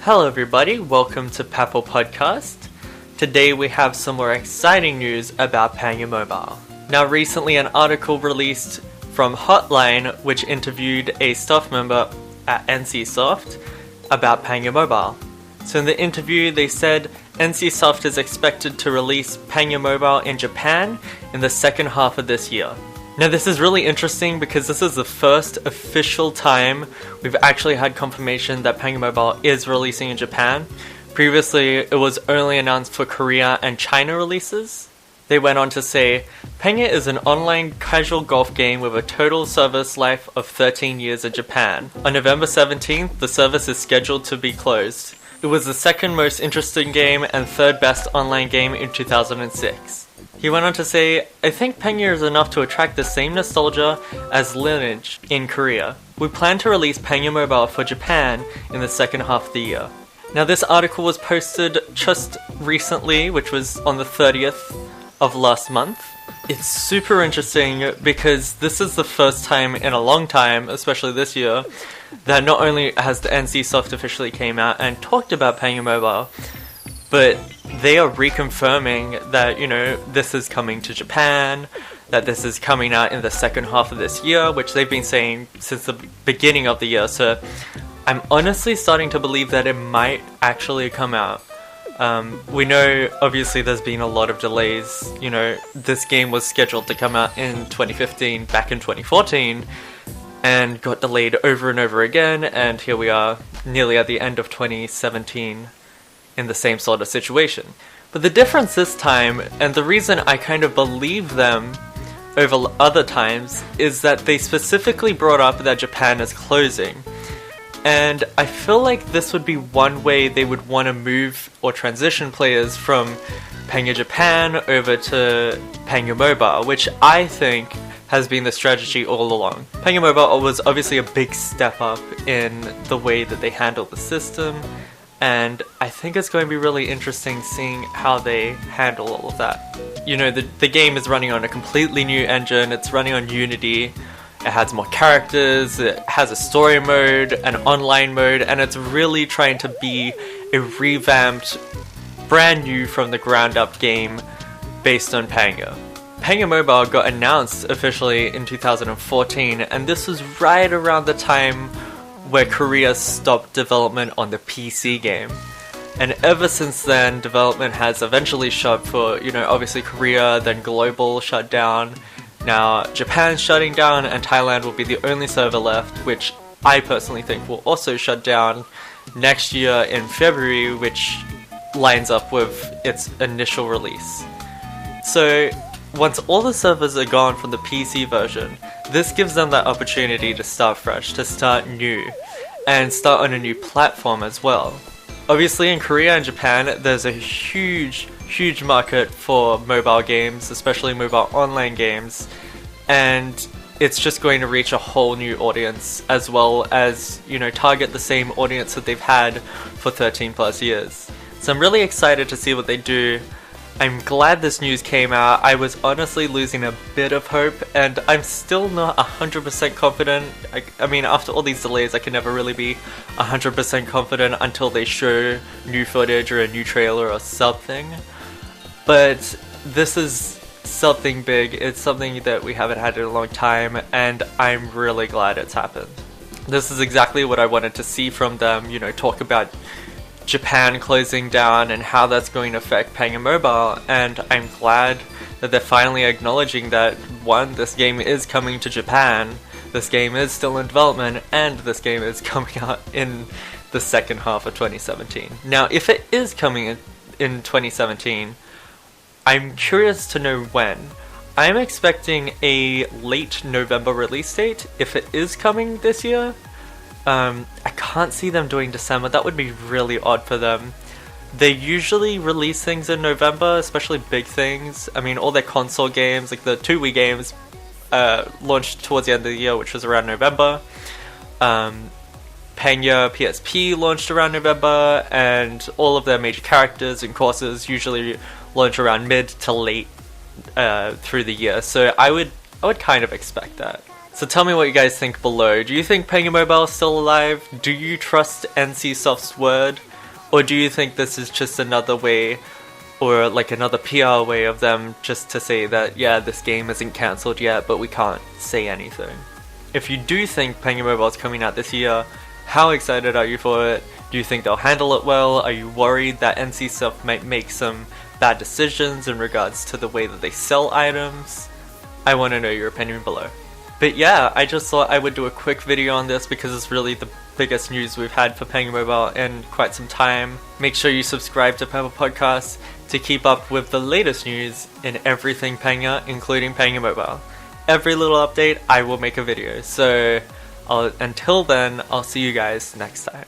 Hello everybody, welcome to Papel Pod-Cast. Today we have some more exciting news about Pangya Mobile. Now recently an article released from Hotline which interviewed a staff member at NCSoft about Pangya Mobile. So in the interview they said NCSoft is expected to release Pangya Mobile in Japan in the second half of this year. Now this is really interesting because this is the first official time we've actually had confirmation that Pangya Mobile is releasing in Japan. Previously it was only announced for Korea and China releases. They went on to say, Pangya is an online casual golf game with a total service life of 13 years in Japan. On November 17th, the service is scheduled to be closed. It was the second most interesting game and third best online game in 2006. He went on to say, I think Pangya is enough to attract the same nostalgia as Lineage in Korea. We plan to release Pangya Mobile for Japan in the second half of the year. Now this article was posted just recently, which was on the 30th of last month. It's super interesting because this is the first time in a long time, especially this year, that not only has the NCSoft officially came out and talked about Pangya Mobile, but they are reconfirming that, this is coming to Japan, that this is coming out in the second half of this year, which they've been saying since the beginning of the year. So I'm honestly starting to believe that it might actually come out. We know, obviously, there's been a lot of delays. This game was scheduled to come out in 2015, back in 2014, and got delayed over and over again, and here we are, nearly at the end of 2017, in the same sort of situation. But the difference this time, and the reason I kind of believe them over other times, is that they specifically brought up that Japan is closing. And I feel like this would be one way they would want to move or transition players from Pangya Japan over to Pangya Mobile, which I think has been the strategy all along. Pangya Mobile was obviously a big step up in the way that they handle the system, and I think it's going to be really interesting seeing how they handle all of that. The game is running on a completely new engine, it's running on Unity, it has more characters, it has a story mode, an online mode, and it's really trying to be a revamped, brand new from the ground up game based on Pangya. Pangya Mobile got announced officially in 2014, and this was right around the time where Korea stopped development on the PC game. And ever since then, development has eventually shut for, obviously Korea, then global shut down. Now Japan's shutting down, and Thailand will be the only server left, which I personally think will also shut down next year in February, which lines up with its initial release. So once all the servers are gone from the PC version, this gives them that opportunity to start fresh, to start new, and start on a new platform as well. Obviously in Korea and Japan, there's a huge market for mobile games, especially mobile online games, and it's just going to reach a whole new audience, as well as, target the same audience that they've had for 13 plus years. So I'm really excited to see what they do. I'm glad this news came out. I was honestly losing a bit of hope, and I'm still not 100% confident. I mean, after all these delays, I can never really be 100% confident until they show new footage or a new trailer or something. But this is something big. It's something that we haven't had in a long time, and I'm really glad it's happened. This is exactly what I wanted to see from them, talk about Japan closing down and how that's going to affect Pangya Mobile, and I'm glad that they're finally acknowledging that, one, this game is coming to Japan, this game is still in development, and this game is coming out in the second half of 2017. Now, if it is coming in 2017, I'm curious to know when. I'm expecting a late November release date, if it is coming this year. I can't see them doing December. That would be really odd for them. They usually release things in November, especially big things. I mean, all their console games, like the 2 Wii games, launched towards the end of the year, which was around November. Pangya PSP launched around November, and all of their major characters and courses usually launch around mid to late through the year. So I would kind of expect that. So tell me what you guys think below. Do you think Pangya Mobile is still alive? Do you trust NCSoft's word? Or do you think this is just another way, or like another PR way of them just to say that, yeah, this game isn't cancelled yet, but we can't say anything? If you do think Pangya Mobile is coming out this year, how excited are you for it? Do you think they'll handle it well? Are you worried that NCSoft might make some bad decisions in regards to the way that they sell items? I want to know your opinion below. But yeah, I just thought I would do a quick video on this because it's really the biggest news we've had for Pangya Mobile in quite some time. Make sure you subscribe to Papel Pod-Cast to keep up with the latest news in everything Pangya, including Pangya Mobile. Every little update, I will make a video. So until then, I'll see you guys next time.